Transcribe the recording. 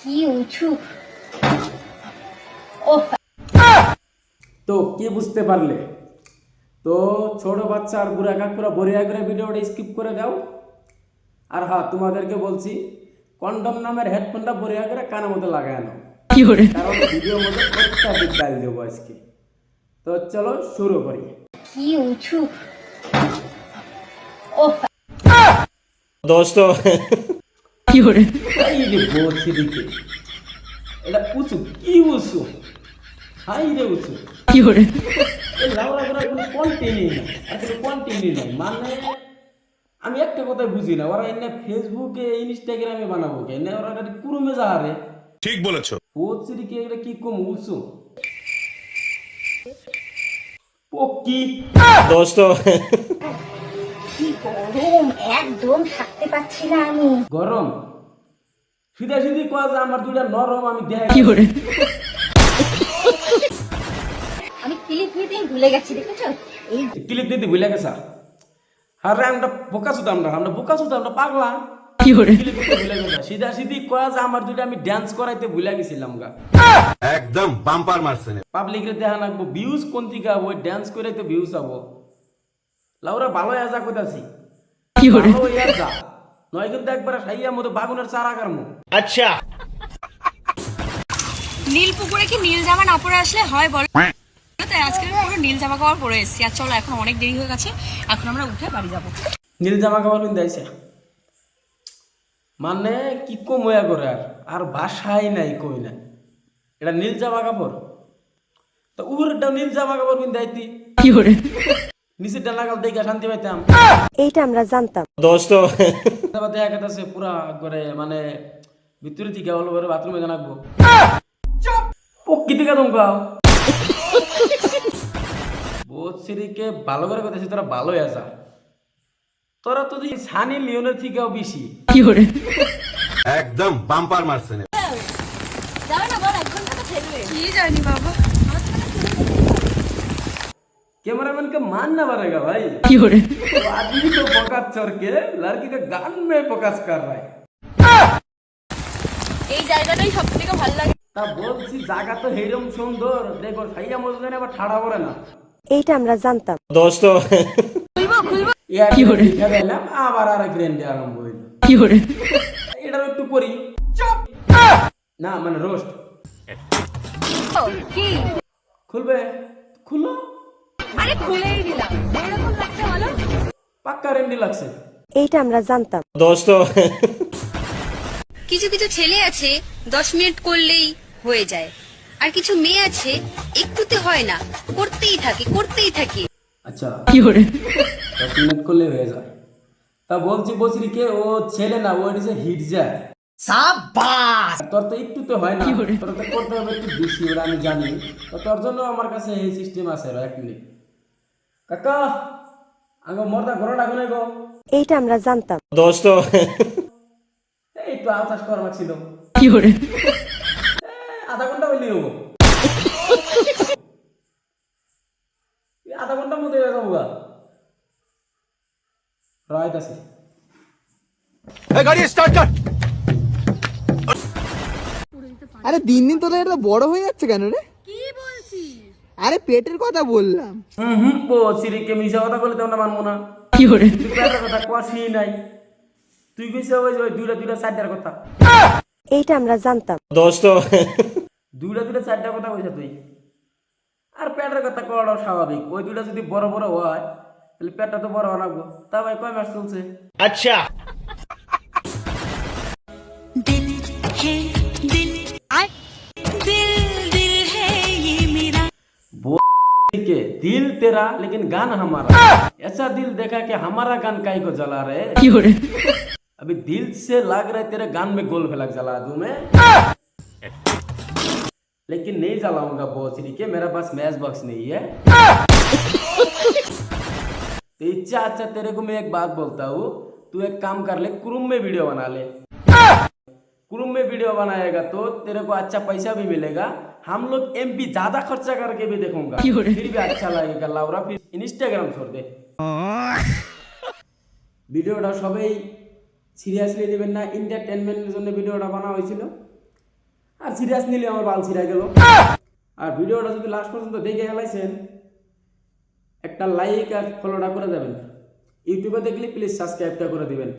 কি উঁচু। ও তো কি বুঝতে পারলে? তো ছোট বাচ্চা আর বুড়া কাকুরা বরিয়া করে ভিডিওটা স্কিপ করে দাও। আর হ্যাঁ, তোমাদেরকে বলছি কন্ডম নামের হেডফোনটা বরিয়া করে কানের মধ্যে লাগায় নাও, কারণ ভিডিওর মধ্যে অত্যাধিক গাল দেবো আজকে। তো চলো শুরু করি। কি উঁচু। ও दोस्तों এই রে বলছি দিকে, এটা উঁচু কি উঁচু, হাই রে উঁচু। এই লাউড়া করার কোনো কন্টেন্টই নাই, আসলে কন্টেন্টই নাই। মানে আমি একটা কথা বুঝি না, ওরা এনে ফেসবুকে ইনস্টাগ্রামে বানাবো কে, এনে ওরা কুরুমে যাহারে ঠিক বলেছো। পৌঁছিকে এটা কি কম উঁচু পকি। दोस्तों কি গরম, একদম থাকতে পারছি না আমি। গরম সিধা সিধি কয়া যে আমার দুইটা নরম, আমি দেখাই আমি ক্লিপ নিতেই ভুলে গেছি, দেখেছো? এই ক্লিপ দিতে ভুলে গেছা। আরে আমরা বোকা শুধু, আমরা বোকা শুধু, আমরা পাগলা। ক্লিপ দিতে ভুলে গেছা, সিধা সিধি কয়া যে আমার দুইটা আমি ডান্স করাইতে ভুলে গেছিলাম গা। একদম বাম্পার মারছে। পাবলিক রে দেখা লাগবো ভিউজ কোন থেকে আবো, ডান্স করাইতে ভিউজ আবো। লাউরা ভালো আজা কইতাছি, ভালো আজা নয় কিন্তু একবার সাইয়া মতো বাগুনের চারাগার মো। अच्छा নীল পুকুরে কি নীল জামা না পরে আসলে হয় বলো? তাই আজকে পুরো নীল জামা কাপড় পরে এসেছি। আর চলো, এখন অনেক দেরি হয়ে গেছে, এখন আমরা উঠে বাড়ি যাবো। নীল জামা কাপড় কিন্তু আইছে, মানে কি কম হইয়া করে আর ভাষাই নাই কই না। এটা নীল জামা কাপড়, তো উপরেরটা নীল জামা কাপড় কিন্তু আইতি, নিচেরটা লাগাল দেখে শান্তি পাইতাম। এইটা আমরা জানতাম। दोस्तों তারপর দেখা গেছে পুরা করে মানে ভিতরে থেকে হলো করে বাথরুমে জানাবো পক্ষি থেকে তোমরাও বোধসিরিকে ভালো করে কথা, তোরা ভালো আসা, তোরা তো দেখি সানি লিওনের থেকেও বেশি। একদম বাম্পার মারছে। কি জানি বাবা। कैमरामैन का मानना पड़ेगा भाई, वो आदमी तो फोकस छोड़ के लड़की के गान में फोकस कर रहा है। এই জায়গাটাই সবথেকে ভালো লাগে। তা বলছি জায়গা তো হেরম সুন্দর, দেখো সাইয়া মজা আবার ঠাড়া পড়ে না। এইটা আমরা জানতাম। दोस्तों কি করে দেখা দিলাম, আবার আরেক রেন্ডে আরম্ভ হইল। এটা একটু করি না, মানে রোস্ট কি? খুলবে, খুলো, আরে খুলেই দিলাম। এরকম লাগছে বলো? পাক্কা রেন্ডি লাগছে। এইটা আমরা জানতাম। दोस्तों কিছু কিছু ছেলে আছে 10 মিনিট করলেই হয়ে যায়, আর কিছু মেয়ে আছে একটুতে হয় না, করতেই থাকে। আচ্ছা 10 মিনিট করলে হয়ে যায়। তা বলছি বসরি কে ও ছেলে না, ও এসে হিট যায়। সাবাস, তোর তো একটু তো হয় না, তোর তো করতে হবে একটু বেশি, ওরা আমি জানি। তো তোর জন্য আমার কাছে এই সিস্টেম আছে। 1 মিনিট কাকা, আগে মর্দা ঘোড়া গুনে গো। এইটা আমরা জানতাম। दोस्तों এই তো আওতাস করবার ছিল, আধা ঘন্টা হইলে হবো, আধা ঘন্টার মধ্যে হয়ে যাবো গা। রাইট আছে, গাড়ি স্টার্ট কর। আরে দিন দিন তোদের এটা বড় হয়ে যাচ্ছে কেন রে? কি বলছিস? আরে পেটের কথা বললাম। সিরিকে মিশা কথা বলে তেমন মানবো না। তুই পেটের কথা কোয়াশি নাই, তুই কইছে ওই যে দুইটা চারটার কথা। এইটা আমরা জানতাম। दोस्तों দুইটা চারটা কথা কইছা তুই, আর পেটের কথা কওয়াটাও স্বাভাবিক। ওই দুইটা যদি বড় বড় হয় তাহলে পেটটা তো বড় হওয়া লাগবো। তা ভাই কয় মাস চলছে? अच्छा के दिल तेरा लेकिन गान हमारा, ऐसा दिल देखा कि हमारा गान काहे को जला रहे। अभी दिल से लग रहा है तेरे गान में गोल फलक जला दूं मैं, लेकिन नहीं जलाऊंगा बोसरी के, मेरा पास मैच बॉक्स नहीं है। तो इच्छा अच्छा तेरे को मैं एक बात बोलता हूँ, तू एक काम कर ले, क्रूम में वीडियो बना ले। क्रूम में वीडियो बनाएगा तो तेरे को अच्छा पैसा भी मिलेगा, हम लोग एमपी ज्यादा खर्चा करके भी देखूंगा, फिर भी अच्छा लगेगा। लाउरा फिर इंस्टाग्राम छोड़ दे। ভিডিওটা সবাই সিরিয়াসলি নেবেন না, এন্টারটেইনমেন্টের জন্য ভিডিওটা বানানো হয়েছিল। আর সিরিয়াস নিলে আমার বাল ছিঁড়া গেল। আর ভিডিওটা যদি লাস্ট পর্যন্ত দেখে হেলাইছেন, একটা লাইক আর ফলোটা করে যাবেন। ইউটিউবে দেখলে প্লিজ সাবস্ক্রাইবটা করে দিবেন।